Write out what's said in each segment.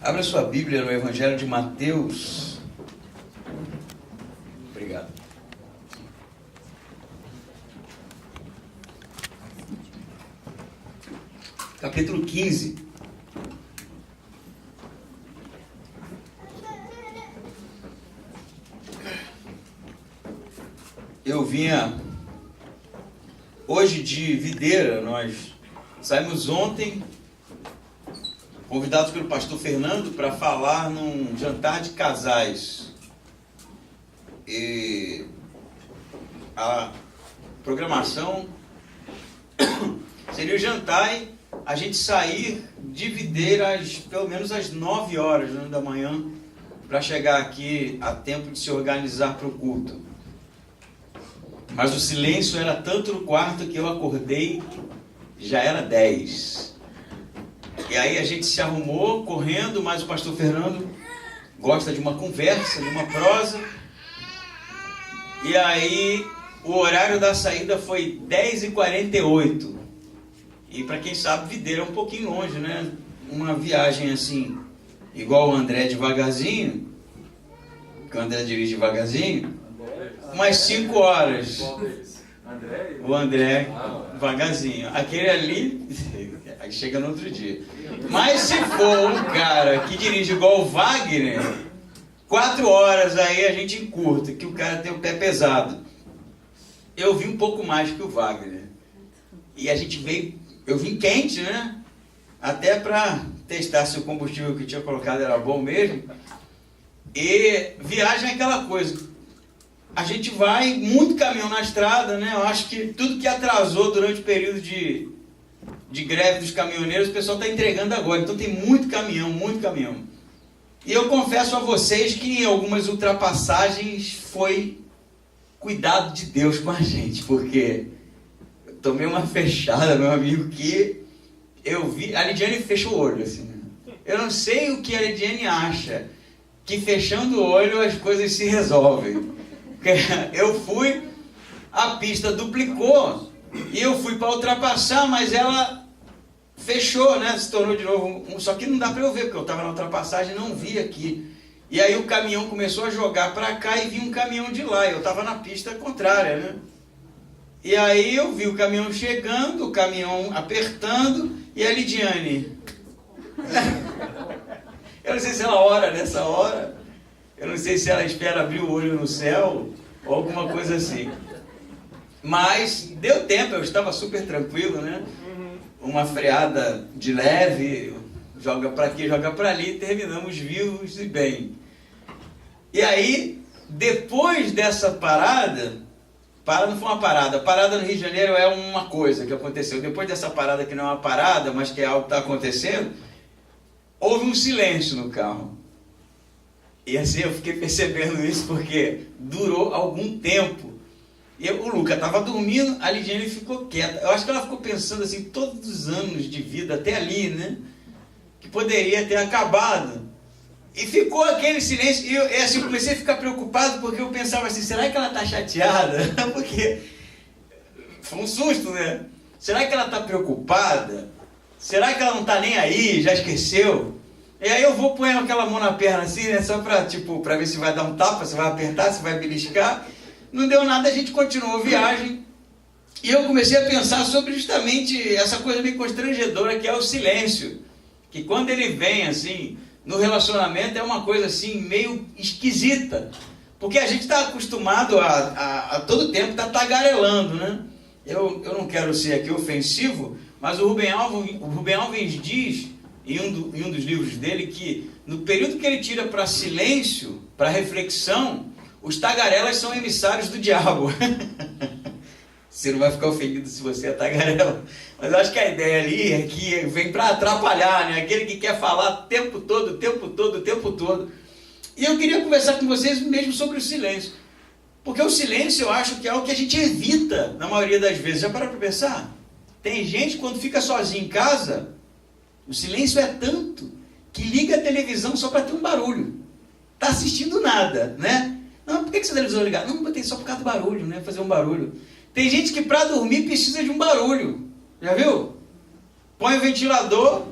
Abra sua Bíblia no Evangelho de Mateus. Obrigado. Capítulo 15. Eu vinha hoje de Videira, nós saímos ontem, convidados pelo pastor Fernando para falar num jantar de casais. E a programação seria o jantar e a gente sair de Videira pelo menos às 9 horas da manhã para chegar aqui a tempo de se organizar para o culto. Mas o silêncio era tanto no quarto que eu acordei, já era 10. E aí a gente se arrumou correndo, mas o pastor Fernando gosta de uma conversa, de uma prosa. E aí o horário da saída foi 10h48. E para quem sabe, Videira é um pouquinho longe, né? Uma viagem assim, igual o André devagarzinho, que o André dirige devagarzinho, umas 5 horas. O André devagarzinho. Aquele ali, aí chega no outro dia. Mas se for um cara que dirige igual o Wagner, 4 horas aí a gente encurta, que o cara tem o pé pesado. Eu vim um pouco mais que o Wagner. E a gente veio, eu vim quente, né? Até para testar se o combustível que tinha colocado era bom mesmo. E viagem é aquela coisa. A gente vai, muito caminhão na estrada, né? Eu acho que tudo que atrasou durante o período de greve dos caminhoneiros, o pessoal está entregando agora. Então tem muito caminhão, muito caminhão. E eu confesso a vocês que em algumas ultrapassagens foi cuidado de Deus com a gente, porque eu tomei uma fechada, meu amigo, que eu vi... A Lidiane fecha o olho, assim, né? Eu não sei o que a Lidiane acha, que fechando o olho as coisas se resolvem. Eu fui, a pista duplicou e eu fui para ultrapassar, mas ela fechou, né? Se tornou de novo só que não dá para eu ver, porque eu estava na ultrapassagem e não vi aqui. E aí o caminhão começou a jogar para cá e vinha um caminhão de lá. Eu estava na pista contrária, né? E aí eu vi o caminhão chegando, o caminhão apertando e a Lidiane. Eu não sei se ela ora nessa hora. Eu não sei se ela espera abrir o olho no céu ou alguma coisa assim. Mas deu tempo, eu estava super tranquilo, né? Uma freada de leve, joga para aqui, joga para ali, terminamos vivos e bem. E aí, depois dessa parada não foi uma parada. Parada no Rio de Janeiro é uma coisa que aconteceu. Depois dessa parada que não é uma parada, mas que é algo que está acontecendo, houve um silêncio no carro. E assim eu fiquei percebendo isso porque durou algum tempo. O Luca estava dormindo, a Lidiane ficou quieta. Eu acho que ela ficou pensando assim, todos os anos de vida até ali, né? Que poderia ter acabado. E ficou aquele silêncio. E eu assim, comecei a ficar preocupado porque eu pensava assim, será que ela está chateada? Porque foi um susto, né? Será que ela está preocupada? Será que ela não está nem aí, já esqueceu? E aí eu vou pôr aquela mão na perna assim, né? Só para ver se vai dar um tapa, se vai apertar, se vai beliscar. Não deu nada, a gente continuou a viagem. E eu comecei a pensar sobre justamente essa coisa meio constrangedora que é o silêncio. Que quando ele vem assim, no relacionamento é uma coisa assim, meio esquisita. Porque a gente está acostumado a todo tempo estar tagarelando, né? Eu não quero ser aqui ofensivo, mas o Rubem Alves diz... em um dos livros dele, que no período que ele tira para silêncio, para reflexão, os tagarelas são emissários do diabo. Você não vai ficar ofendido se você é tagarela. Mas eu acho que a ideia ali é que vem para atrapalhar, né? Aquele que quer falar o tempo todo. E eu queria conversar com vocês mesmo sobre o silêncio. Porque o silêncio eu acho que é algo que a gente evita na maioria das vezes. Já parou para pensar? Tem gente quando fica sozinho em casa... O silêncio é tanto que liga a televisão só para ter um barulho. Está assistindo nada, né? Não, por que essa televisão é ligada? Não, botei só por causa do barulho, né? Fazer um barulho. Tem gente que para dormir precisa de um barulho. Já viu? Põe o ventilador,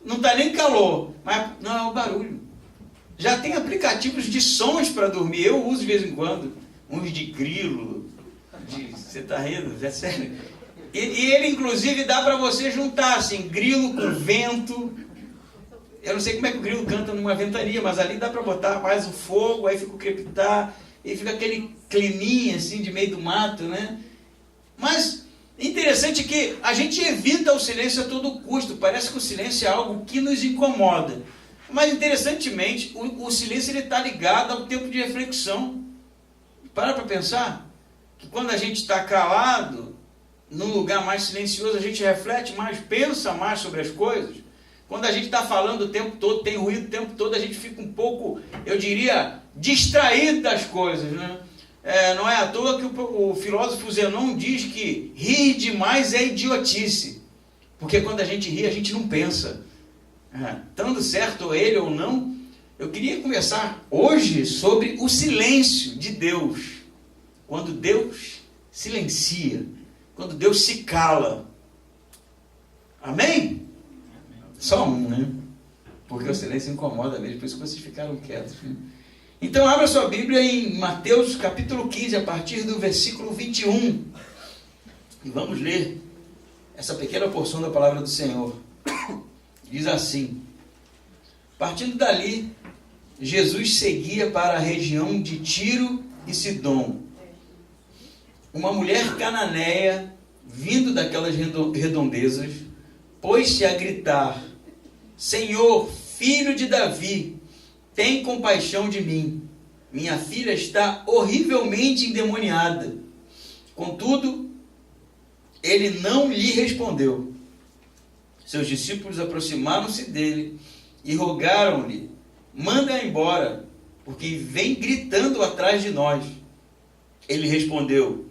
não está nem calor. Mas não é o barulho. Já tem aplicativos de sons para dormir. Eu uso de vez em quando. Uns de grilo. Você está rindo? É sério. E ele, inclusive, dá para você juntar assim, grilo com vento. Eu não sei como é que o grilo canta numa ventania, mas ali dá para botar mais o fogo, aí fica o crepitar, e fica aquele climinha assim de meio do mato, né? Mas interessante que a gente evita o silêncio a todo custo. Parece que o silêncio é algo que nos incomoda. Mas interessantemente, o silêncio está ligado ao tempo de reflexão. Para pensar que quando a gente está calado, num lugar mais silencioso, a gente reflete mais, pensa mais sobre as coisas. Quando a gente está falando o tempo todo, tem ruído o tempo todo, a gente fica um pouco, eu diria, distraído das coisas, né? Não é à toa que o filósofo Zenon diz que rir demais é idiotice. Porque quando a gente ri, a gente não pensa. Estando certo ele ou não, eu queria conversar hoje sobre o silêncio de Deus. Quando Deus silencia, quando Deus se cala. Amém? Só um, né? Porque o silêncio incomoda mesmo, por isso que vocês ficaram quietos. Né? Então, abra sua Bíblia em Mateus capítulo 15, a partir do versículo 21. E vamos ler essa pequena porção da palavra do Senhor. Diz assim: partindo dali, Jesus seguia para a região de Tiro e Sidom. Uma mulher cananeia, vindo daquelas redondezas, pôs-se a gritar: Senhor, filho de Davi, tem compaixão de mim. Minha filha está horrivelmente endemoniada. Contudo, ele não lhe respondeu. Seus discípulos aproximaram-se dele e rogaram-lhe: manda embora, porque vem gritando atrás de nós. Ele respondeu: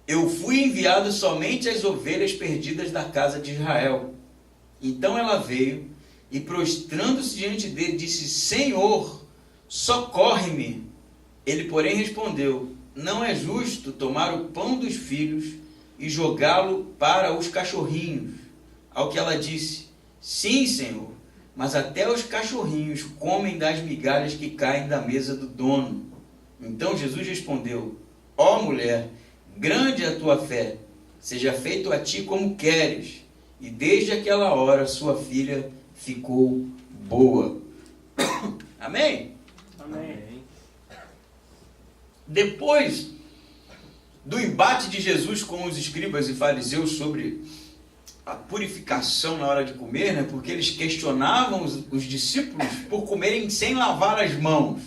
eu fui enviado somente às ovelhas perdidas da casa de Israel. Então ela veio e, prostrando-se diante dele, disse: Senhor, socorre-me. Ele, porém, respondeu: não é justo tomar o pão dos filhos e jogá-lo para os cachorrinhos. Ao que ela disse: sim, Senhor, mas até os cachorrinhos comem das migalhas que caem da mesa do dono. Então Jesus respondeu: ó mulher, grande é a tua fé, seja feito a ti como queres. E desde aquela hora sua filha ficou boa. Amém? Amém. Depois do embate de Jesus com os escribas e fariseus sobre a purificação na hora de comer, né? Porque eles questionavam os discípulos por comerem sem lavar as mãos.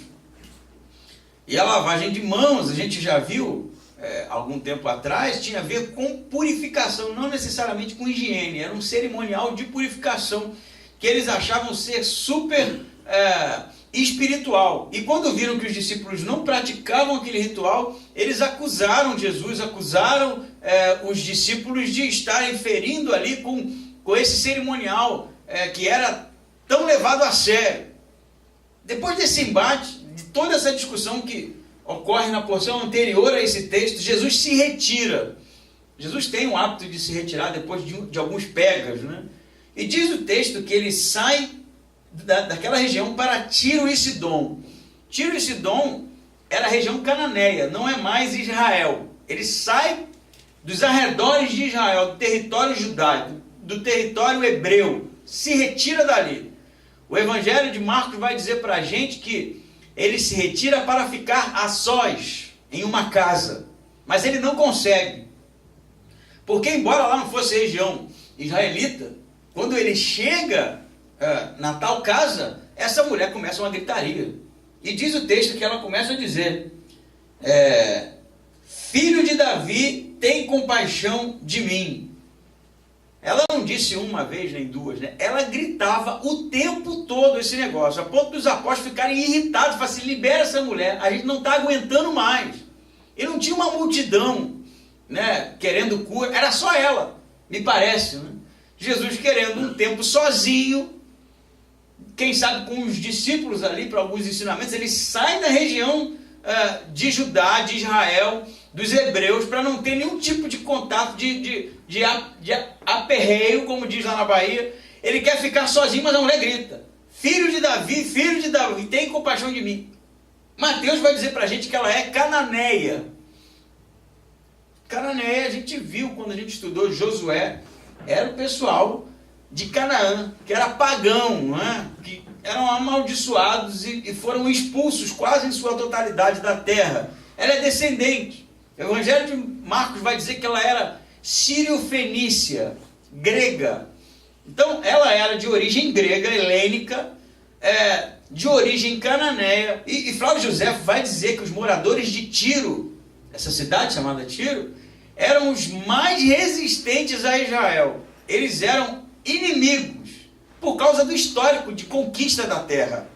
E a lavagem de mãos, a gente já viu algum tempo atrás, tinha a ver com purificação, não necessariamente com higiene. Era um cerimonial de purificação que eles achavam ser super espiritual. E quando viram que os discípulos não praticavam aquele ritual, eles acusaram Jesus, acusaram os discípulos de estarem ferindo ali com esse cerimonial que era tão levado a sério. Depois desse embate, de toda essa discussão que ocorre na porção anterior a esse texto, Jesus se retira. Jesus tem o hábito de se retirar depois de alguns pegas, né? E diz o texto que ele sai daquela região para Tiro e Sidom. Tiro e Sidom era a região cananeia, não é mais Israel. Ele sai dos arredores de Israel, do território judaico, do território hebreu, se retira dali. O Evangelho de Marcos vai dizer para a gente que ele se retira para ficar a sós em uma casa, mas ele não consegue, porque embora lá não fosse região israelita, quando ele chega na tal casa, essa mulher começa uma gritaria, e diz o texto que ela começa a dizer: filho de Davi, tem compaixão de mim. Ela não disse uma vez nem duas, né? Ela gritava o tempo todo esse negócio, a ponto dos apóstolos ficarem irritados, falaram assim: libera essa mulher, a gente não está aguentando mais. E não tinha uma multidão, né, querendo cura, era só ela, me parece, né? Jesus querendo um tempo sozinho, quem sabe com os discípulos ali para alguns ensinamentos, ele sai da região de Judá, de Israel, dos hebreus, para não ter nenhum tipo de contato, de aperreio, como diz lá na Bahia. Ele quer ficar sozinho, mas a mulher grita: filho de Davi, tem compaixão de mim. Mateus vai dizer para a gente que ela é cananeia. Cananeia, a gente viu quando a gente estudou Josué, era o pessoal de Canaã, que era pagão, não é? Que eram amaldiçoados e foram expulsos quase em sua totalidade da terra. Ela é descendente. O Evangelho de Marcos vai dizer que ela era sírio-fenícia, grega. Então, ela era de origem grega, helênica, de origem cananeia. E Flávio José vai dizer que os moradores de Tiro, essa cidade chamada Tiro, eram os mais resistentes a Israel. Eles eram inimigos por causa do histórico de conquista da terra.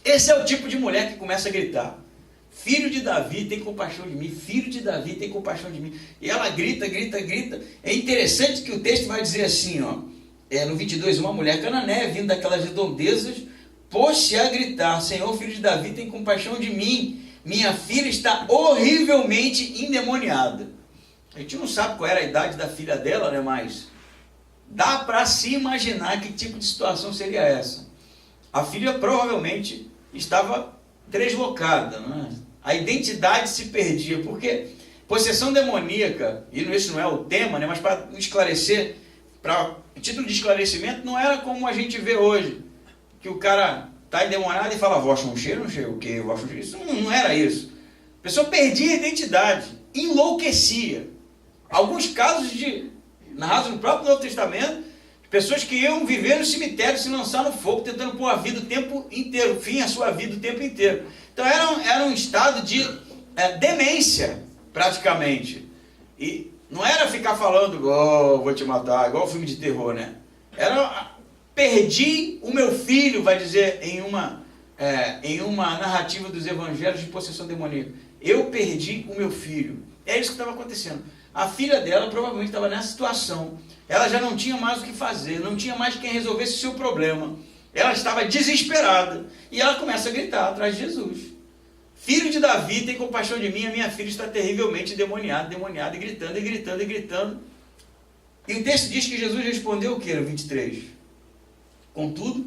Esse é o tipo de mulher que começa a gritar: filho de Davi, tem compaixão de mim, filho de Davi, tem compaixão de mim. E ela grita, grita, grita. É interessante que o texto vai dizer assim, no 22, uma mulher cananeia, vindo daquelas redondezas, pôs-se a gritar: Senhor, filho de Davi, tem compaixão de mim, minha filha está horrivelmente endemoniada. A gente não sabe qual era a idade da filha dela, né, mas dá para se imaginar que tipo de situação seria essa. A filha provavelmente estava deslocada, né? A identidade se perdia, porque possessão demoníaca, e isso não é o tema, né, mas para esclarecer, para título de esclarecimento, não era como a gente vê hoje, que o cara está endemoniado e fala: voz um cheiro, não cheiro, o quê? Voz um cheiro. Isso não era isso. A pessoa perdia a identidade, enlouquecia. Alguns casos narrados no próprio Novo Testamento, de pessoas que iam viver no cemitério, se lançar no fogo, tentando pôr a vida o tempo inteiro, fim a sua vida o tempo inteiro. Então era um estado de demência, praticamente. E não era ficar falando, vou te matar, igual filme de terror, né? Era: perdi o meu filho, vai dizer em uma narrativa dos evangelhos de possessão demoníaca. Eu perdi o meu filho. É isso que estava acontecendo. A filha dela provavelmente estava nessa situação. Ela já não tinha mais o que fazer, não tinha mais quem resolvesse o seu problema. Ela estava desesperada. E ela começa a gritar atrás de Jesus: filho de Davi, tem compaixão de mim, a minha filha está terrivelmente demoniada, e gritando, e gritando, e gritando. E o texto diz que Jesus respondeu o que? No 23. Contudo,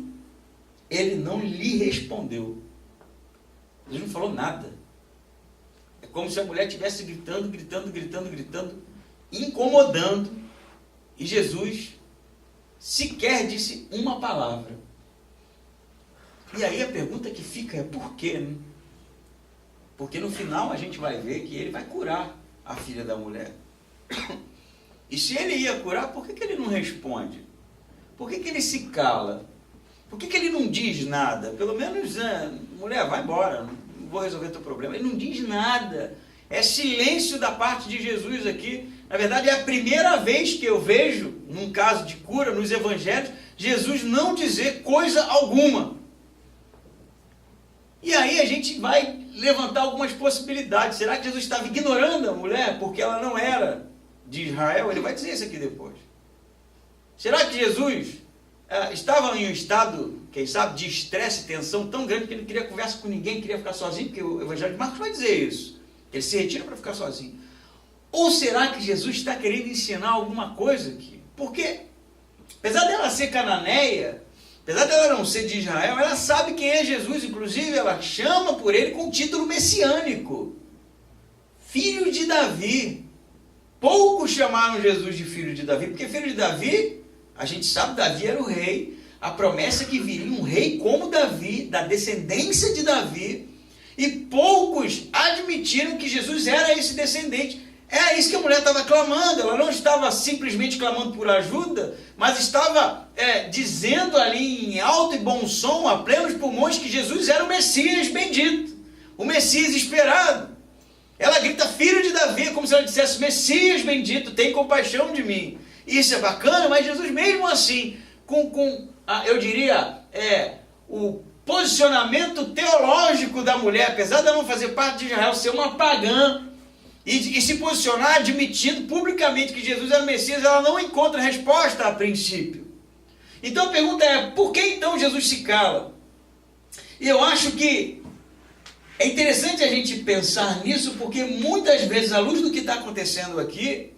ele não lhe respondeu. Jesus não falou nada. É como se a mulher estivesse gritando, gritando, gritando, gritando, incomodando. E Jesus sequer disse uma palavra. E aí a pergunta que fica é: por quê? Né? Porque no final a gente vai ver que ele vai curar a filha da mulher. E se ele ia curar, por que ele não responde? Por que ele se cala? Por que ele não diz nada? Pelo menos, mulher, vai embora, não vou resolver teu problema. Ele não diz nada. É silêncio da parte de Jesus aqui. Na verdade, é a primeira vez que eu vejo, num caso de cura, nos evangelhos, Jesus não dizer coisa alguma. E aí a gente vai levantar algumas possibilidades. Será que Jesus estava ignorando a mulher porque ela não era de Israel? Ele vai dizer isso aqui depois. Será que Jesus estava em um estado, quem sabe, de estresse e tensão tão grande que ele não queria conversa com ninguém, queria ficar sozinho? Porque o Evangelho de Marcos vai dizer isso. Ele se retira para ficar sozinho. Ou será que Jesus está querendo ensinar alguma coisa aqui? Porque, apesar dela ser cananeia, apesar dela não ser de Israel, ela sabe quem é Jesus. Inclusive, ela chama por ele com título messiânico: filho de Davi. Poucos chamaram Jesus de filho de Davi, porque filho de Davi, a gente sabe, Davi era o rei. A promessa é que viria um rei como Davi, da descendência de Davi. E poucos admitiram que Jesus era esse descendente. É isso que a mulher estava clamando. Ela não estava simplesmente clamando por ajuda, mas estava dizendo ali em alto e bom som, a plenos pulmões, que Jesus era o Messias bendito, o Messias esperado. Ela grita: filho de Davi, como se ela dissesse: Messias bendito, tem compaixão de mim. Isso é bacana, mas Jesus mesmo assim, eu diria, o posicionamento teológico da mulher, apesar de ela não fazer parte de Israel, ser uma pagã, e se posicionar admitindo publicamente que Jesus era o Messias, ela não encontra resposta a princípio. Então a pergunta é: por que então Jesus se cala? E eu acho que é interessante a gente pensar nisso, porque muitas vezes, à luz do que está acontecendo aqui,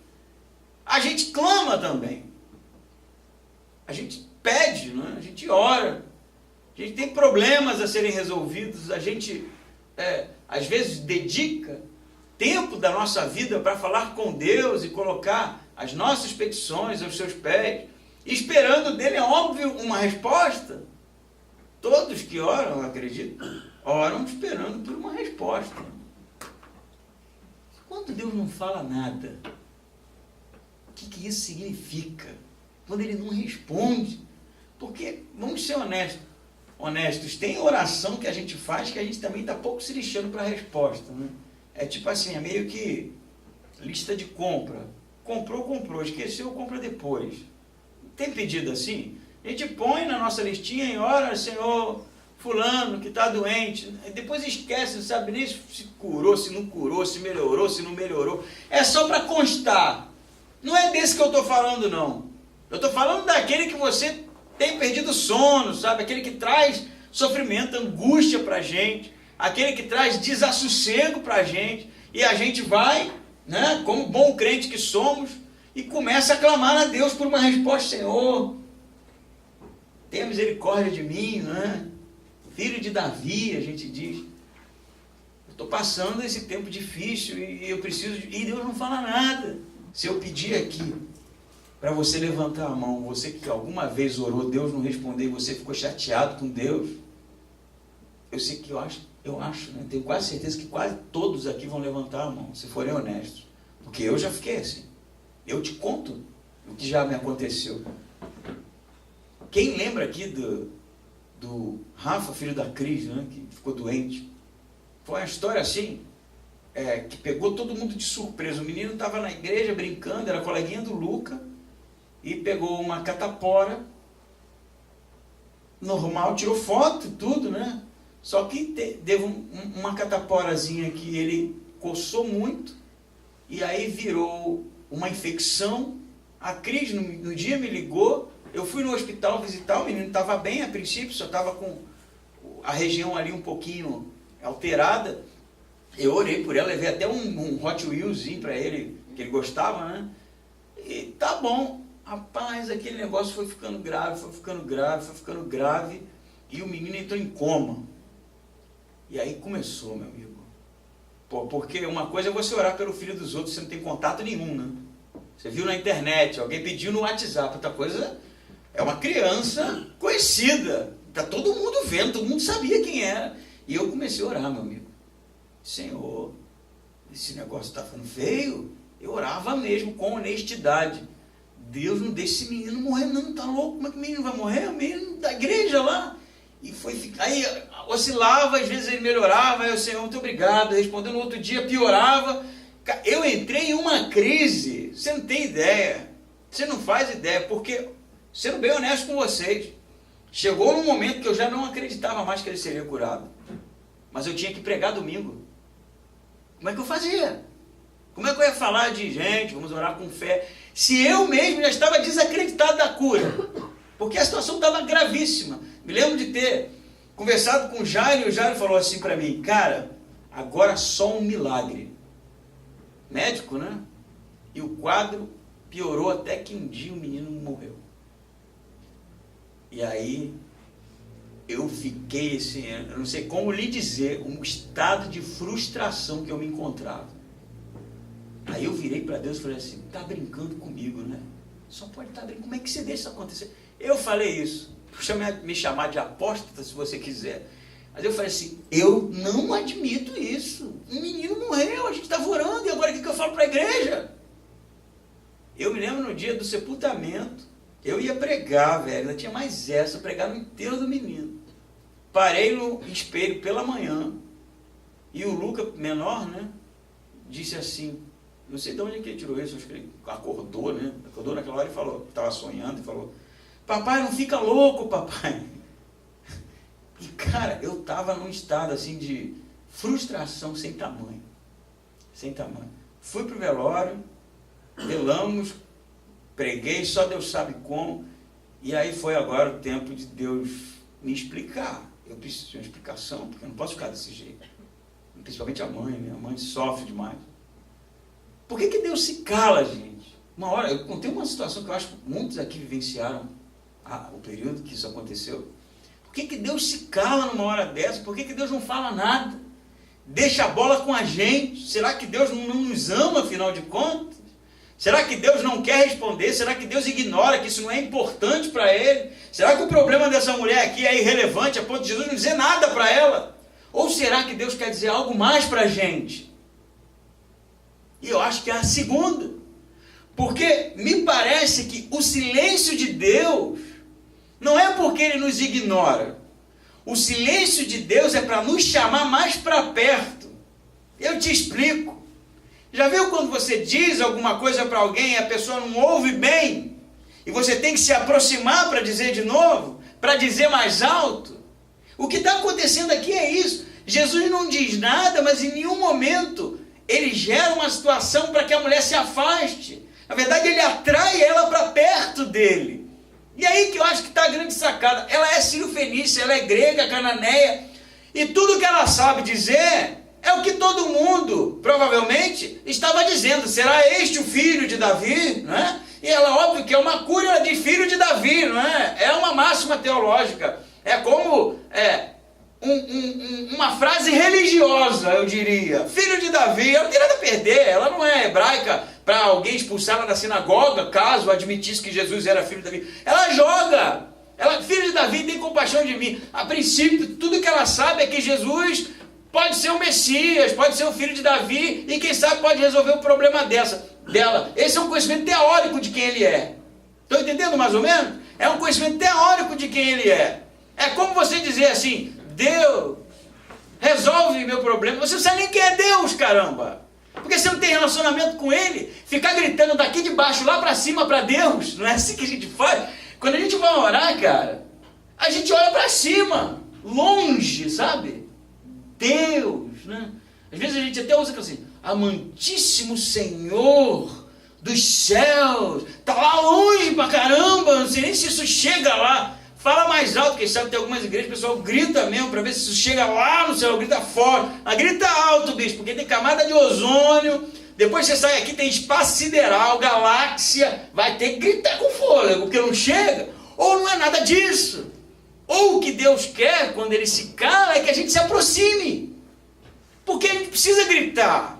a gente clama também. A gente pede, não é? A gente ora. A gente tem problemas a serem resolvidos, a gente, às vezes, dedica tempo da nossa vida para falar com Deus e colocar as nossas petições aos seus pés, esperando dele, é óbvio, uma resposta. Todos que oram, acredito, oram esperando por uma resposta. Quando Deus não fala nada, o que isso significa? Quando ele não responde? Porque, vamos ser honestos, tem oração que a gente faz que a gente também está pouco se lixando para a resposta, né? É tipo assim, é meio que lista de compra. Comprou, esqueceu, compra depois. Tem pedido assim? A gente põe na nossa listinha e ora, Senhor, fulano que está doente. Depois esquece, não sabe nem se curou, se não curou, se melhorou, se não melhorou. É só para constar. Não é desse que eu estou falando, não. Eu estou falando daquele que você tem perdido sono, sabe? Aquele que traz sofrimento, angústia para a gente. Aquele que traz desassossego para a gente. E a gente vai, né, como bom crente que somos, e começa a clamar a Deus por uma resposta. Senhor, tenha misericórdia de mim, né? Filho de Davi, a gente diz. Eu estou passando esse tempo difícil e eu preciso e Deus não fala nada. Se eu pedir aqui para você levantar a mão, você que alguma vez orou, Deus não respondeu e você ficou chateado com Deus, eu sei que eu acho, né? Tenho quase certeza que quase todos aqui vão levantar a mão, se forem honestos. Porque eu já fiquei assim. Eu te conto o que já me aconteceu. Quem lembra aqui do Rafa, filho da Cris, né, que ficou doente? Foi uma história assim, que pegou todo mundo de surpresa. O menino estava na igreja brincando, era coleguinha do Luca, e pegou uma catapora, normal, tirou foto, tudo, né? Só que teve uma cataporazinha que ele coçou muito, e aí virou uma infecção. A Cris no dia me ligou, eu fui no hospital visitar, o menino estava bem a princípio, só estava com a região ali um pouquinho alterada. Eu orei por ela, levei até um Hot Wheelzinho para ele, que ele gostava, né? E tá bom, rapaz, aquele negócio foi ficando grave, e o menino entrou em coma. E aí começou, meu amigo. Porque uma coisa é você orar pelo filho dos outros, você não tem contato nenhum, né? Você viu na internet, alguém pediu no WhatsApp, outra coisa é uma criança conhecida, tá todo mundo vendo, todo mundo sabia quem era. E eu comecei a orar, meu amigo. Senhor, esse negócio está ficando feio. Eu orava mesmo, com honestidade. Deus não deixa esse menino morrer, não, tá louco? Como é que o menino vai morrer? O menino da igreja lá. E aí oscilava, às vezes ele melhorava, aí o Senhor, muito obrigado, respondendo, no outro dia piorava. Eu entrei em uma crise, você não tem ideia, você não faz ideia, porque, sendo bem honesto com vocês, chegou num momento que eu já não acreditava mais que ele seria curado, mas eu tinha que pregar domingo. Como é que eu fazia? Como é que eu ia falar de gente, vamos orar com fé, se eu mesmo já estava desacreditado da cura? Porque a situação estava gravíssima. Me lembro de ter conversado com o Jairo, e o Jairo falou assim para mim, cara, agora só um milagre. Médico, né? E o quadro piorou até que um dia o menino morreu. E aí eu fiquei assim, eu não sei como lhe dizer, um estado de frustração que eu me encontrava. Aí eu virei para Deus e falei assim, tá brincando comigo, né? Só pode estar brincando, como é que você deixa isso acontecer? Eu falei isso, me chamar de apóstata se você quiser, mas eu falei assim, eu não admito isso, um menino morreu, a gente estava orando, e agora o que eu falo para a igreja? Eu me lembro no dia do sepultamento, eu ia pregar, velho, ainda tinha mais essa, pregar no enterro do menino. Parei no espelho pela manhã, e o Luca, menor, né, disse assim, não sei de onde que ele tirou isso, acho que ele acordou, né, acordou naquela hora e falou, estava sonhando, e falou, papai, não fica louco, papai. E, cara, eu estava num estado, assim, de frustração sem tamanho. Sem tamanho. Fui pro velório, velamos, preguei, só Deus sabe como. E aí foi agora o tempo de Deus me explicar. Eu preciso de uma explicação, porque eu não posso ficar desse jeito. Principalmente a mãe, né? A mãe sofre demais. Por que Deus se cala, gente? Uma hora, eu contei uma situação que eu acho que muitos aqui vivenciaram o período que isso aconteceu. Por que Deus se cala numa hora dessa? Por que Deus não fala nada? Deixa a bola com a gente. Será que Deus não nos ama, afinal de contas? Será que Deus não quer responder? Será que Deus ignora que isso não é importante para Ele? Será que o problema dessa mulher aqui é irrelevante a ponto de Jesus não dizer nada para ela? Ou será que Deus quer dizer algo mais para a gente? E eu acho que é a segunda. Porque me parece que o silêncio de Deus não é porque Ele nos ignora. O silêncio de Deus é para nos chamar mais para perto. Eu te explico. Já viu quando você diz alguma coisa para alguém e a pessoa não ouve bem? E você tem que se aproximar para dizer de novo? Para dizer mais alto? O que está acontecendo aqui é isso. Jesus não diz nada, mas em nenhum momento Ele gera uma situação para que a mulher se afaste. Na verdade, Ele atrai ela para perto dele. E aí que eu acho que está a grande sacada. Ela é sírio-fenícia, ela é grega, cananeia. E tudo que ela sabe dizer é o que todo mundo, provavelmente, estava dizendo. Será este o filho de Davi? Não é? E ela, óbvio que é uma cúria de filho de Davi, não é? É uma máxima teológica. É como uma frase religiosa, eu diria. Filho de Davi, ela não tem nada a perder. Ela não é hebraica para alguém expulsá-la da sinagoga, caso admitisse que Jesus era filho de Davi. Ela joga. Ela, filho de Davi, tem compaixão de mim. A princípio, tudo que ela sabe é que Jesus pode ser o Messias, pode ser o filho de Davi, e quem sabe pode resolver o problema dela. Esse é um conhecimento teórico de quem ele é. Estão entendendo mais ou menos? É um conhecimento teórico de quem ele é. É como você dizer assim, Deus, resolve meu problema. Você não sabe nem quem é Deus, caramba. Porque você não tem relacionamento com Ele. Ficar gritando daqui de baixo lá para cima para Deus, não é assim que a gente faz? Quando a gente vai orar, cara, a gente olha para cima, longe, sabe? Deus, né? Às vezes a gente até usa assim, amantíssimo Senhor dos céus, tá lá longe pra caramba, não sei nem se isso chega lá. Fala mais alto, quem sabe tem algumas igrejas, o pessoal grita mesmo, para ver se isso chega lá no céu, grita forte. Mas grita alto, bicho, porque tem camada de ozônio, depois você sai aqui, tem espaço sideral, galáxia, vai ter que gritar com fôlego, porque não chega. Ou não é nada disso. Ou o que Deus quer, quando Ele se cala, é que a gente se aproxime. Porque a gente precisa gritar.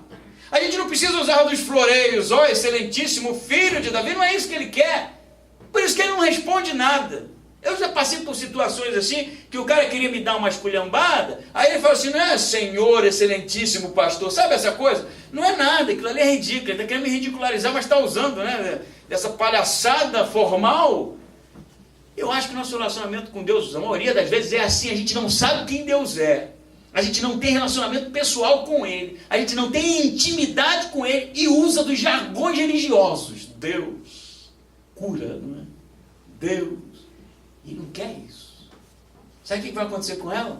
A gente não precisa usar dos floreios, ó, excelentíssimo filho de Davi, não é isso que Ele quer. Por isso que Ele não responde nada. Eu já passei por situações assim, que o cara queria me dar uma esculhambada, aí ele fala assim, não é Senhor, excelentíssimo pastor, sabe essa coisa? Não é nada, aquilo ali é ridículo, ele está querendo me ridicularizar, mas está usando, né, dessa palhaçada formal. Eu acho que nosso relacionamento com Deus, a maioria das vezes é assim, a gente não sabe quem Deus é, a gente não tem relacionamento pessoal com Ele, a gente não tem intimidade com Ele e usa dos jargões religiosos. Deus cura, não é? Deus. E não quer isso. Sabe o que vai acontecer com ela?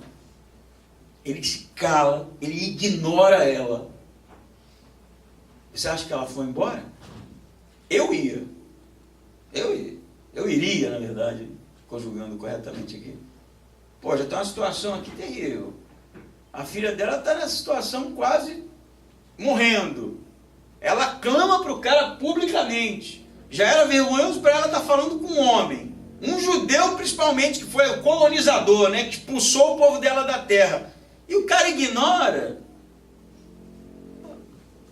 Ele se cala, ele ignora ela. Você acha que ela foi embora? Eu ia. Eu iria, na verdade, conjugando corretamente aqui. Pô, já está uma situação aqui terrível. A filha dela está nessa situação quase morrendo. Ela clama para o cara publicamente. Já era vergonhoso para ela estar falando com um homem. Um judeu, principalmente, que foi o colonizador, né, que expulsou o povo dela da terra. E o cara ignora.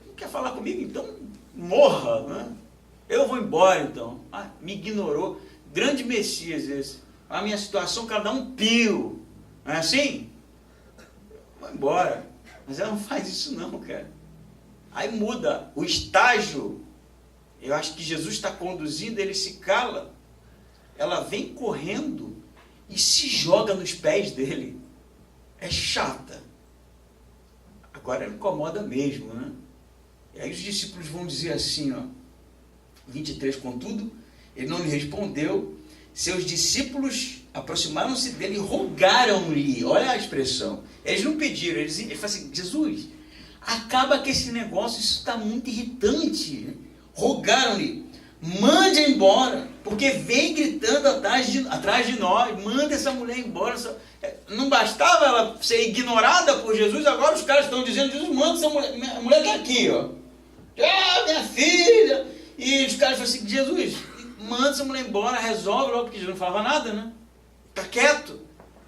Não quer falar comigo? Então morra, né? Eu vou embora, então. Ah, me ignorou. Grande Messias esse. A minha situação, o cara dá um pio. Não é assim? Vou embora. Mas ela não faz isso não, cara. Aí muda o estágio. Eu acho que Jesus está conduzindo, ele se cala. Ela vem correndo e se joga nos pés dele. É chata. Agora ela incomoda mesmo, né? E aí os discípulos vão dizer assim, ó, 23, contudo, ele não lhe respondeu. Seus discípulos aproximaram-se dele e rogaram-lhe. Olha a expressão. Eles não pediram, ele fala assim, Jesus, acaba com esse negócio, isso está muito irritante. Rogaram-lhe. Mande embora, porque vem gritando atrás de nós, manda essa mulher embora. Não bastava ela ser ignorada por Jesus, agora os caras estão dizendo, Jesus, manda essa mulher, a mulher está aqui, ó. Ah, minha filha! E os caras falam assim, Jesus, manda essa mulher embora, resolve logo, porque Jesus não falava nada, né? Está quieto.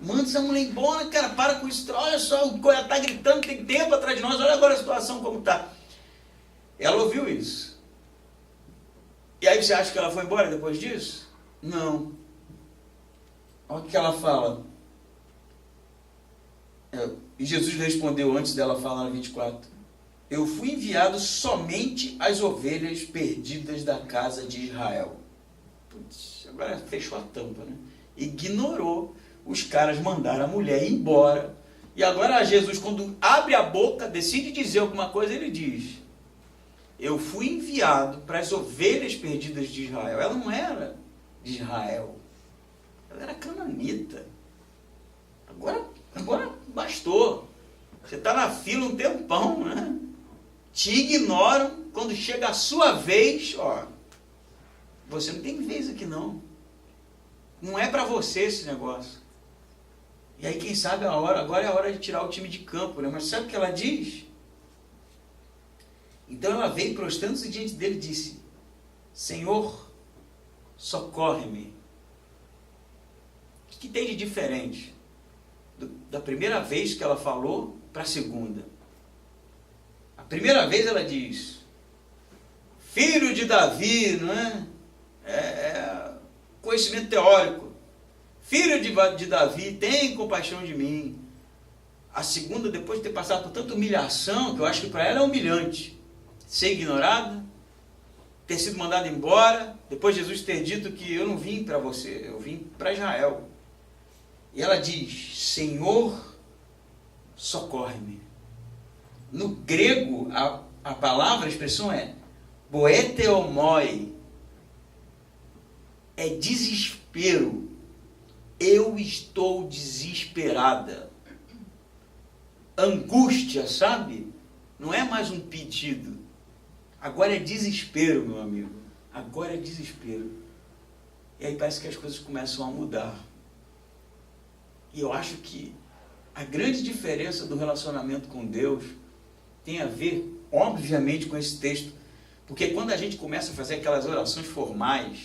Manda essa mulher embora, cara, para com isso. Olha só, o Goiás está gritando, tem tempo atrás de nós, olha agora a situação como está. Ela ouviu isso. E aí você acha que ela foi embora depois disso? Não. Olha o que ela fala. E Jesus respondeu antes dela falar no 24. Eu fui enviado somente às ovelhas perdidas da casa de Israel. Putz, agora fechou a tampa, né? Ignorou. Os caras mandaram a mulher ir embora. E agora Jesus, quando abre a boca, decide dizer alguma coisa, ele diz: eu fui enviado para as ovelhas perdidas de Israel. Ela não era de Israel. Ela era cananita. Agora bastou. Você está na fila um tempão, né? Te ignoram. Quando chega a sua vez, ó, você não tem vez aqui não. Não é para você esse negócio. E aí, quem sabe agora é a hora de tirar o time de campo, né? Mas sabe o que ela diz? Então ela veio prostrando-se diante dele e disse: Senhor, socorre-me. O que tem de diferente da primeira vez que ela falou para a segunda? A primeira vez ela diz: filho de Davi, não é? Conhecimento teórico. Filho de Davi, tem compaixão de mim. A segunda, depois de ter passado por tanta humilhação, que eu acho que para ela é humilhante, ser ignorada, ter sido mandada embora, depois Jesus ter dito que eu não vim para você, eu vim para Israel. E ela diz: Senhor, socorre-me. No grego, a palavra, a expressão é boeteomoi. É desespero. Eu estou desesperada. Angústia, sabe? Não é mais um pedido. Agora é desespero, meu amigo. Agora é desespero. E aí parece que as coisas começam a mudar. E eu acho que a grande diferença do relacionamento com Deus tem a ver, obviamente, com esse texto. Porque quando a gente começa a fazer aquelas orações formais,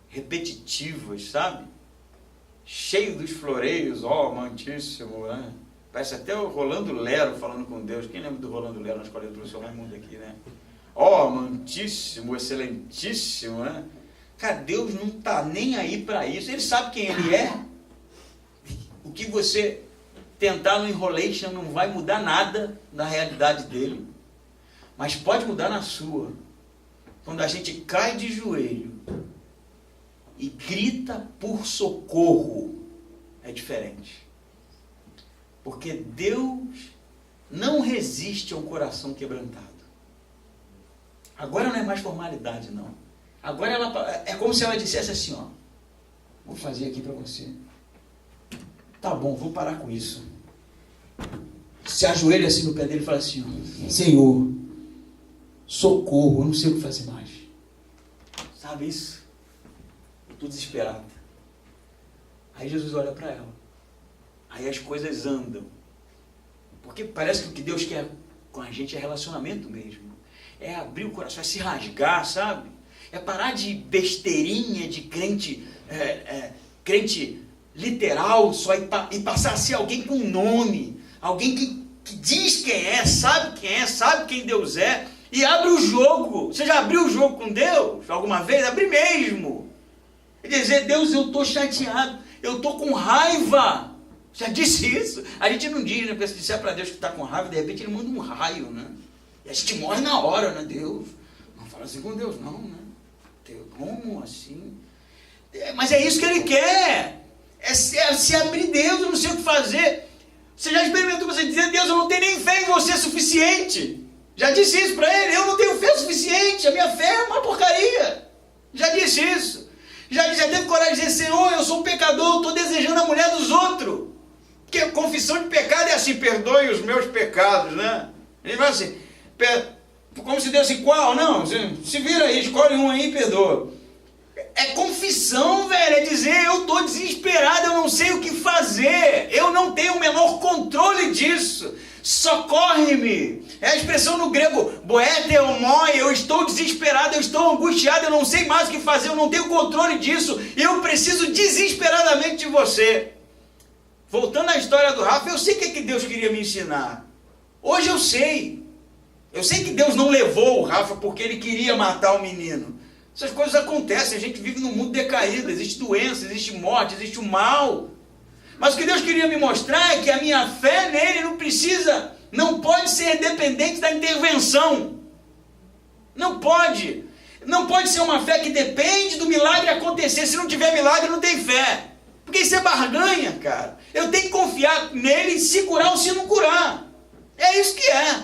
repetitivas, sabe? Cheio dos floreios, ó, amantíssimo, né? Parece até o Rolando Lero falando com Deus. Quem lembra do Rolando Lero na escola de introdução mais mundo aqui, né? Ó, amantíssimo, excelentíssimo, né? Cara, Deus não está nem aí para isso. Ele sabe quem Ele é. O que você tentar no enrolation não vai mudar nada na realidade dele. Mas pode mudar na sua. Quando a gente cai de joelho e grita por socorro, é diferente. Porque Deus não resiste a um coração quebrantado. Agora não é mais formalidade, não. Agora é como se ela dissesse assim, ó: vou fazer aqui para você. Tá bom, vou parar com isso. Se ajoelha assim no pé dele e fala assim, ó: Senhor, socorro, eu não sei o que fazer mais. Sabe isso? Eu estou desesperado. Aí Jesus olha para ela. Aí as coisas andam. Porque parece que o que Deus quer com a gente é relacionamento mesmo. É abrir o coração, é se rasgar, sabe? É parar de besteirinha de crente, crente literal só e passar a ser alguém com nome. Alguém que diz quem é, sabe quem Deus é. E abre o jogo. Você já abriu o jogo com Deus alguma vez? Abre mesmo. E dizer: Deus, eu estou chateado, eu estou com raiva. Já disse isso? A gente não diz, né? Porque se disser para Deus que está com raiva, de repente Ele manda um raio, né? E a gente morre na hora, né? Deus, não fala assim com Deus, não, né? Deus, como assim? Mas é isso que Ele quer. É se abrir. Deus, eu não sei o que fazer. Você já experimentou você dizer: Deus, eu não tenho nem fé em você suficiente? Já disse isso para Ele: eu não tenho fé suficiente, a minha fé é uma porcaria. Já disse isso. Já teve coragem de dizer: Senhor, eu sou um pecador, eu estou desejando a mulher dos outros. Porque a confissão de pecado é assim: perdoe os meus pecados, né? Ele vai assim, como se Deus assim: qual? Não, se vira aí, escolhe um aí e perdoa. É confissão, velho, é dizer: eu estou desesperado, eu não sei o que fazer, eu não tenho o menor controle disso, socorre-me. É a expressão no grego, boeteomoi, eu estou desesperado, eu estou angustiado, eu não sei mais o que fazer, eu não tenho controle disso, eu preciso desesperadamente de você. voltando à história do Rafa, eu sei o que Deus queria me ensinar. Hoje eu sei. Eu sei que Deus não levou o Rafa porque ele queria matar o menino. Essas coisas acontecem, a gente vive num mundo decaído, existe doença, existe morte, existe o mal. Mas o que Deus queria me mostrar é que a minha fé nele não pode ser dependente da intervenção. Não pode. Não pode ser uma fé que depende do milagre acontecer. Se não tiver milagre, não tem fé. Porque isso é barganha, cara. Eu tenho que confiar nele se curar ou se não curar. É isso que é.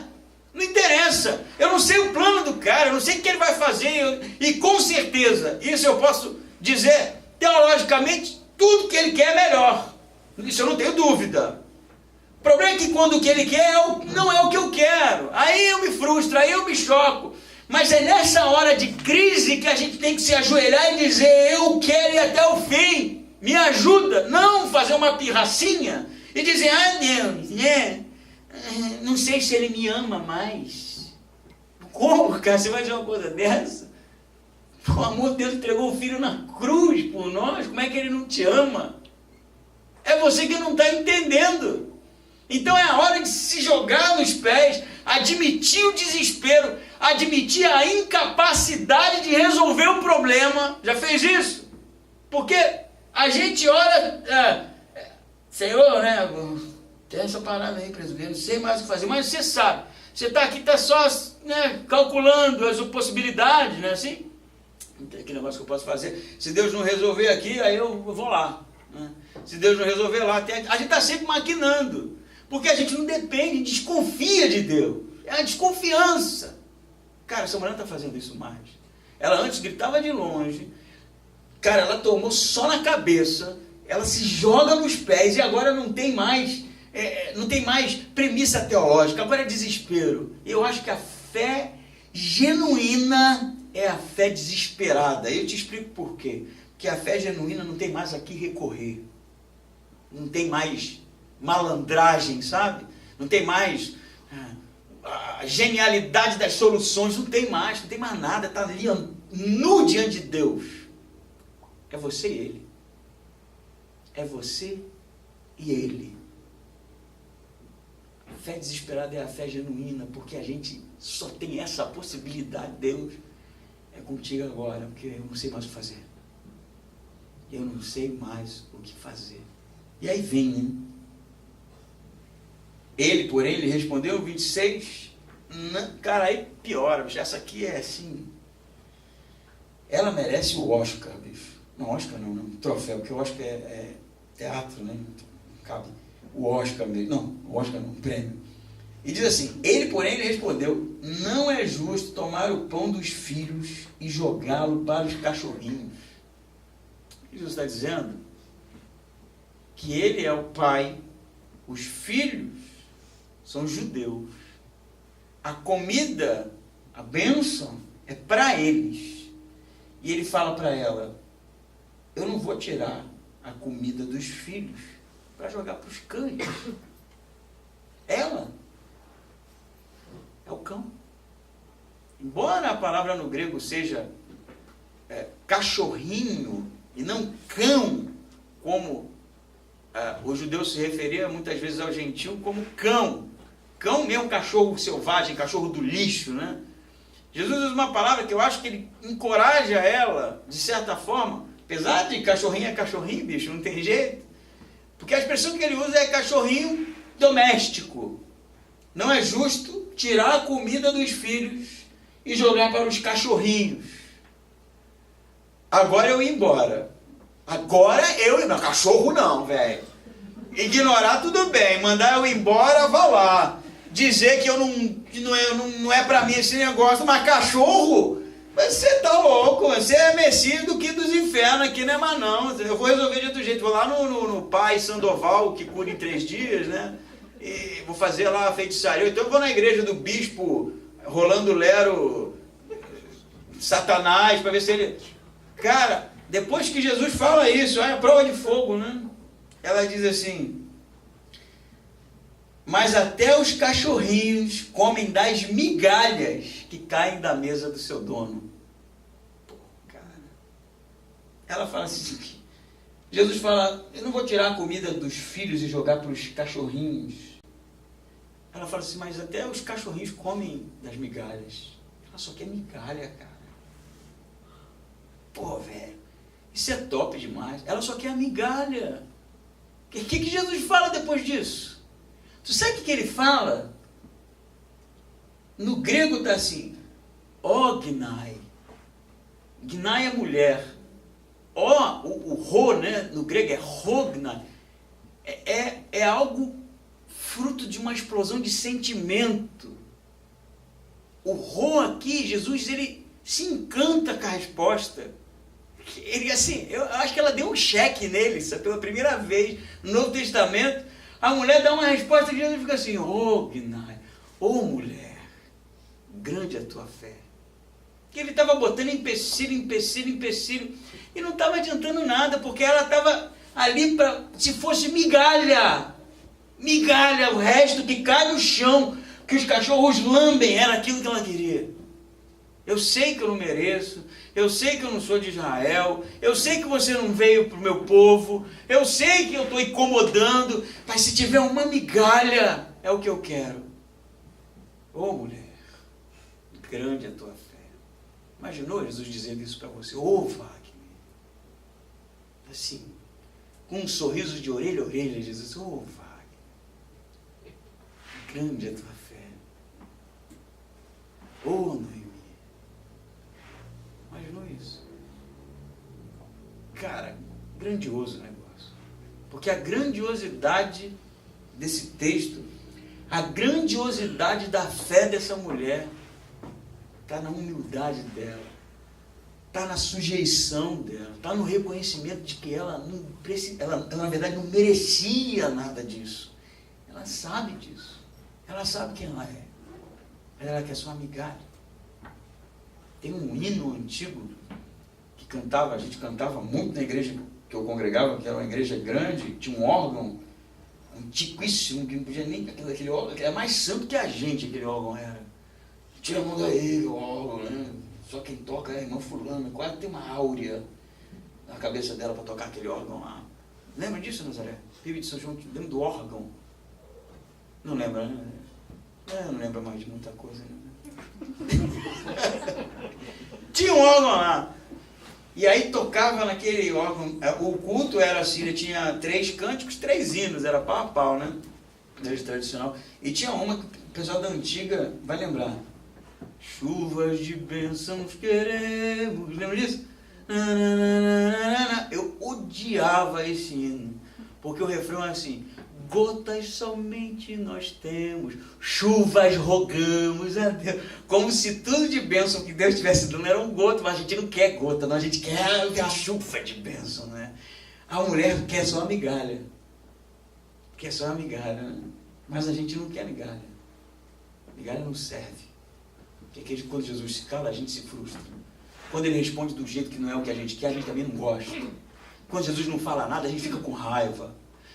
Não interessa. Eu não sei o plano do cara, eu não sei o que ele vai fazer. E com certeza, isso eu posso dizer, teologicamente, tudo que ele quer é melhor. Isso eu não tenho dúvida. O problema é que quando o que ele quer não é o que eu quero. Aí eu me frustro, aí eu me choco. Mas é nessa hora de crise que a gente tem que se ajoelhar e dizer, eu quero ir até o fim. Me ajuda. Não fazer uma pirracinha e dizer, Deus, né? Não sei se ele me ama mais. Como, cara? Você vai dizer uma coisa dessa? O amor de Deus entregou o filho na cruz por nós. Como é que ele não te ama? É você que não está entendendo. Então é a hora de se jogar nos pés, admitir o desespero, admitir a incapacidade de resolver o problema. Já fez isso? Porque a gente ora, Senhor, né? Tem essa parada aí, presbítero, não sei mais o que fazer, mas você sabe. Você está aqui, está só calculando as possibilidades, né? Assim, não tem aquele negócio que eu posso fazer. Se Deus não resolver aqui, aí eu vou lá. Né? Se Deus não resolver lá, a gente está sempre maquinando. Porque a gente não depende, desconfia de Deus. É a desconfiança. Cara, essa mulher não está fazendo isso mais. Ela antes gritava de longe. Cara, ela tomou só na cabeça. Ela se joga nos pés e agora não tem mais premissa teológica. Agora é desespero. Eu acho que a fé genuína é a fé desesperada. Eu te explico por quê. Porque a fé genuína não tem mais a que recorrer. Não tem mais malandragem, sabe? Não tem mais a genialidade das soluções, não tem mais nada, está ali nu diante de Deus. É você e ele. É você e ele. A fé desesperada é a fé genuína, porque a gente só tem essa possibilidade. Deus, é contigo agora, porque eu não sei mais o que fazer. Eu não sei mais o que fazer. E aí vem, né? Ele, porém, lhe respondeu, 26, cara, aí piora, bicho, essa aqui é assim, ela merece o Oscar, bicho. Não, Oscar não, troféu, porque o Oscar é teatro, né? Não cabe o Oscar mesmo. Não, o Oscar não, prêmio. E diz assim, ele, porém, lhe respondeu, não é justo tomar o pão dos filhos e jogá-lo para os cachorrinhos. O que Jesus está dizendo? Que ele é o pai, os filhos são judeus. A comida, a bênção, é para eles. E ele fala para ela, eu não vou tirar a comida dos filhos para jogar para os cães. Ela é o cão. Embora a palavra no grego seja cachorrinho e não cão, como o judeu se referia muitas vezes ao gentio como cão. Cão mesmo, cachorro selvagem, cachorro do lixo, né? Jesus usa uma palavra que eu acho que ele encoraja ela, de certa forma, apesar de cachorrinho é cachorrinho, bicho, não tem jeito. Porque a expressão que ele usa é cachorrinho doméstico. Não é justo tirar a comida dos filhos e jogar para os cachorrinhos. Agora eu ir embora. Não, cachorro não, velho. Ignorar tudo bem, mandar eu ir embora, vá lá. Dizer que não é pra mim esse negócio, mas cachorro? Você tá louco, você é Messias do que dos infernos aqui, não é mais não. Eu vou resolver de outro jeito, vou lá no Pai Sandoval, que cura em 3 dias, né? E vou fazer lá a feitiçaria. Então eu vou na igreja do bispo Rolando Lero Satanás, para ver se ele... Cara, depois que Jesus fala isso, é a prova de fogo, né? Ela diz assim, mas até os cachorrinhos comem das migalhas que caem da mesa do seu dono. Pô, cara. Ela fala assim, Jesus fala, eu não vou tirar a comida dos filhos e jogar para os cachorrinhos. Ela fala assim, mas até os cachorrinhos comem das migalhas. Ela só quer migalha, cara. Pô, velho, isso é top demais. Ela só quer a migalha. O que Jesus fala depois disso? Tu sabe o que ele fala? No grego está assim, ó gnai. Gnai é mulher. Ó, o ro, né? No grego é rogna. É algo fruto de uma explosão de sentimento. O ro aqui, Jesus, ele se encanta com a resposta. Ele, assim, eu acho que ela deu um cheque nele, sabe? Pela primeira vez no Novo Testamento. A mulher dá uma resposta que Jesus fica assim, ô gnai, ô mulher, grande é a tua fé. Que ele estava botando empecilho, e não estava adiantando nada, porque ela estava ali para, se fosse migalha, o resto que cai no chão, que os cachorros lambem, era aquilo que ela queria. Eu sei que eu não mereço, eu sei que eu não sou de Israel, eu sei que você não veio para o meu povo, eu sei que eu estou incomodando, mas se tiver uma migalha, é o que eu quero. Ô mulher, grande é a tua fé. Imaginou Jesus dizendo isso para você? Ô Wagner, assim, com um sorriso de orelha a orelha, Jesus, ô Wagner, grande é a tua fé. Ô Noemi, imaginou isso? Cara, grandioso o negócio. Porque a grandiosidade desse texto, a grandiosidade da fé dessa mulher, está na humildade dela, está na sujeição dela, está no reconhecimento de que ela, na verdade, não merecia nada disso. Ela sabe disso. Ela sabe quem ela é. Mas ela quer só uma migalha. Tem um hino antigo que a gente cantava muito na igreja que eu congregava, que era uma igreja grande, tinha um órgão antiquíssimo, que não podia nem aquele órgão, que era mais santo que a gente, aquele órgão era. Tira a mão daí, o órgão, né? Só quem toca é a irmã fulana, quase tem uma áurea na cabeça dela para tocar aquele órgão lá. Lembra disso, Nazaré? Filho de São João, lembra do órgão? Não lembra, né? Não lembra mais de muita coisa, né? Tinha um órgão lá. E aí tocava naquele órgão. O culto era assim, ele tinha 3 cânticos, 3 hinos, era pau a pau, né? Desde tradicional. E tinha uma que o pessoal da antiga vai lembrar. Chuvas de bênçãos queremos. Lembra disso? Eu odiava esse hino. Porque o refrão é assim: gotas somente nós temos, chuvas rogamos a Deus. Como se tudo de bênção que Deus tivesse dando era um gota, mas a gente não quer gota, não, a gente quer a chuva de bênção, né? A mulher quer só a migalha. Quer só a migalha, né? Mas a gente não quer migalha. Migalha não serve. Porque quando Jesus se cala, a gente se frustra. Quando ele responde do jeito que não é o que a gente quer, a gente também não gosta. Quando Jesus não fala nada, a gente fica com raiva.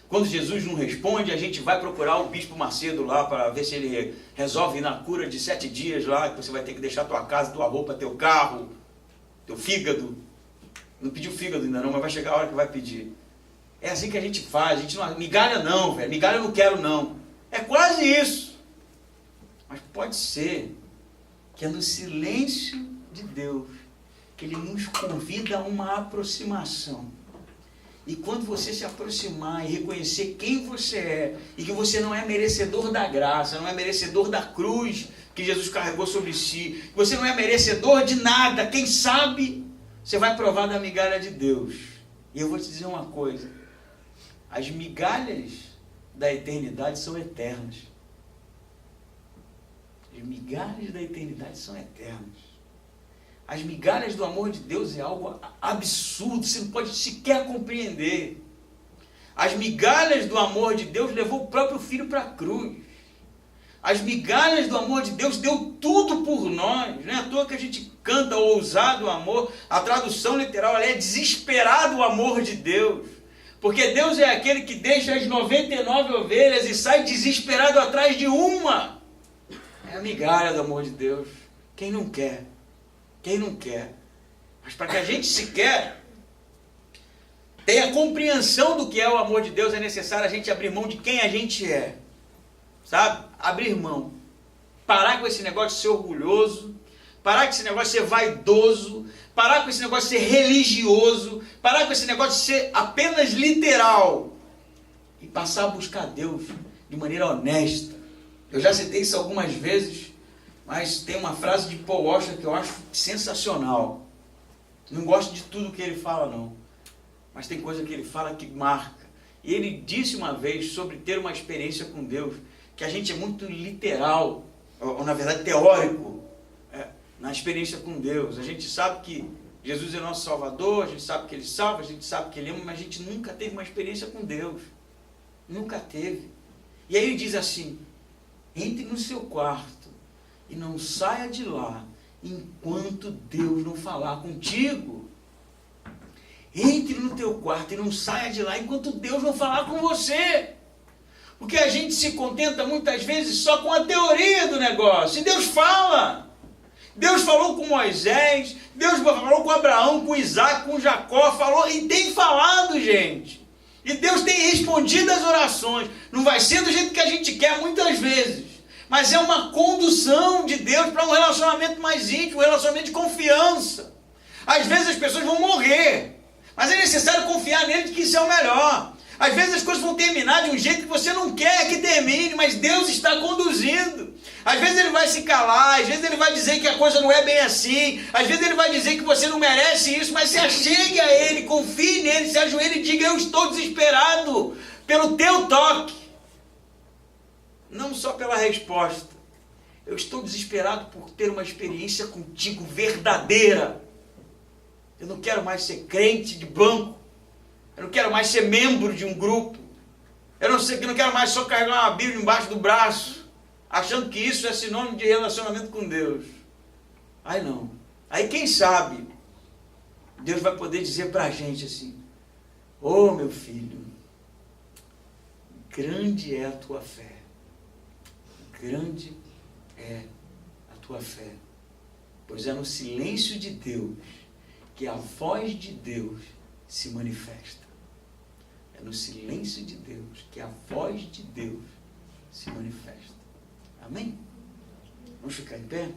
Quando Jesus não responde, a gente vai procurar o Bispo Macedo lá para ver se ele resolve na cura de 7 dias lá, que você vai ter que deixar tua casa, tua roupa, teu carro, teu fígado. Não pediu fígado ainda não, mas vai chegar a hora que vai pedir. É assim que a gente faz. A gente não, migalha não, velho. Migalha eu não quero não. É quase isso. Mas pode ser que é no silêncio de Deus que Ele nos convida a uma aproximação. E quando você se aproximar e reconhecer quem você é, e que você não é merecedor da graça, não é merecedor da cruz que Jesus carregou sobre si, que você não é merecedor de nada, quem sabe você vai provar da migalha de Deus. E eu vou te dizer uma coisa: as migalhas da eternidade são eternas. As migalhas da eternidade são eternas. As migalhas do amor de Deus é algo absurdo, você não pode sequer compreender. As migalhas do amor de Deus levou o próprio Filho para a cruz. As migalhas do amor de Deus deu tudo por nós. Não é à toa que a gente canta o ousado amor. A tradução literal é desesperado o amor de Deus. Porque Deus é aquele que deixa as 99 ovelhas e sai desesperado atrás de uma. É a migalha do amor de Deus. Quem não quer? Quem não quer? Mas para que a gente se quer, tem a compreensão do que é o amor de Deus, é necessário a gente abrir mão de quem a gente é. Sabe? Abrir mão. Parar com esse negócio de ser orgulhoso, parar com esse negócio de ser vaidoso, parar com esse negócio de ser religioso, parar com esse negócio de ser apenas literal e passar a buscar Deus de maneira honesta. Eu já citei isso algumas vezes, mas tem uma frase de Paul Washer que eu acho sensacional. Não gosto de tudo que ele fala, não. Mas tem coisa que ele fala que marca. E ele disse uma vez sobre ter uma experiência com Deus, que a gente é muito literal, ou na verdade teórico, na experiência com Deus. A gente sabe que Jesus é nosso Salvador, a gente sabe que Ele salva, a gente sabe que Ele ama, mas a gente nunca teve uma experiência com Deus. Nunca teve. E aí ele diz assim: entre no seu quarto e não saia de lá enquanto Deus não falar contigo. Entre no teu quarto e não saia de lá enquanto Deus não falar com você. Porque a gente se contenta muitas vezes só com a teoria do negócio. E Deus fala. Deus falou com Moisés, Deus falou com Abraão, com Isaac, com Jacó, falou e tem falado, gente. E Deus tem respondido as orações. Não vai ser do jeito que a gente quer muitas vezes, mas é uma condução de Deus para um relacionamento mais íntimo, um relacionamento de confiança. Às vezes as pessoas vão morrer, mas é necessário confiar nele de que isso é o melhor. Às vezes as coisas vão terminar de um jeito que você não quer que termine, mas Deus está conduzindo. Às vezes Ele vai se calar, às vezes Ele vai dizer que a coisa não é bem assim, às vezes Ele vai dizer que você não merece isso, mas se achegue a Ele, confie nele, se ajoelhe e diga: eu estou desesperado pelo teu toque. Não só pela resposta. Eu estou desesperado por ter uma experiência contigo verdadeira. Eu não quero mais ser crente de banco. Eu não quero mais ser membro de um grupo. Eu não quero mais só carregar uma Bíblia embaixo do braço, achando que isso é sinônimo de relacionamento com Deus. Aí não. Aí quem sabe, Deus vai poder dizer para a gente assim: ô meu filho, grande é a tua fé. Grande é a tua fé. Pois é no silêncio de Deus que a voz de Deus se manifesta. É no silêncio de Deus que a voz de Deus se manifesta. Amém? Vamos ficar em pé?